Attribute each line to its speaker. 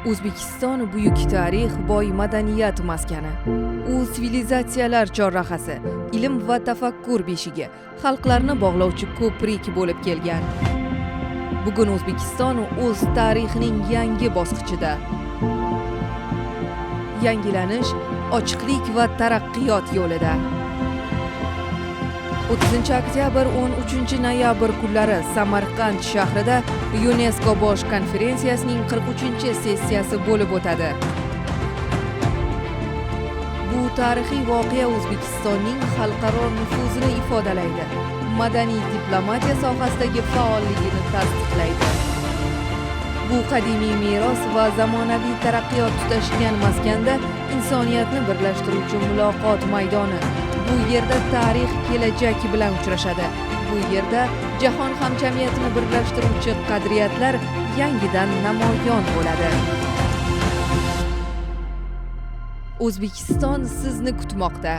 Speaker 1: O'zbekiston buyuk tarix, boy madaniyat maskani. U sivilizatsiyalar chorrahasi, ilm va tafakkur beshigi, xalqlarni bog'lovchi ko'prik bo'lib kelgan. Bugun O'zbekiston o'z tarixining yangi bosqichida. Yangilanish, ochiqlik va taraqqiyot yo'lida. 30 oktyabr 13 noyabr kunlari Samarqand shahrida UNESCO bosh konferensiyasining 43-sessiyasi bo'lib o'tadi. Bu tarixiy voqea O'zbekistonning xalqaro nufuzini ifodalaydi, madaniy diplomatiya sohasidagi faolligini tasdiqlaydi. Bu qadimiy meros va zamonaviy taraqqiyot tutashgan maskanda insoniyatni birlashtiruvchi muloqot maydoni. Bu yerda tarix kelajak bilan uchrashadi. Bu yerda jahon hamjamiyatini birlashtiruvchi qadriyatlar yangidan namoyon bo'ladi. O'zbekiston sizni kutmoqda.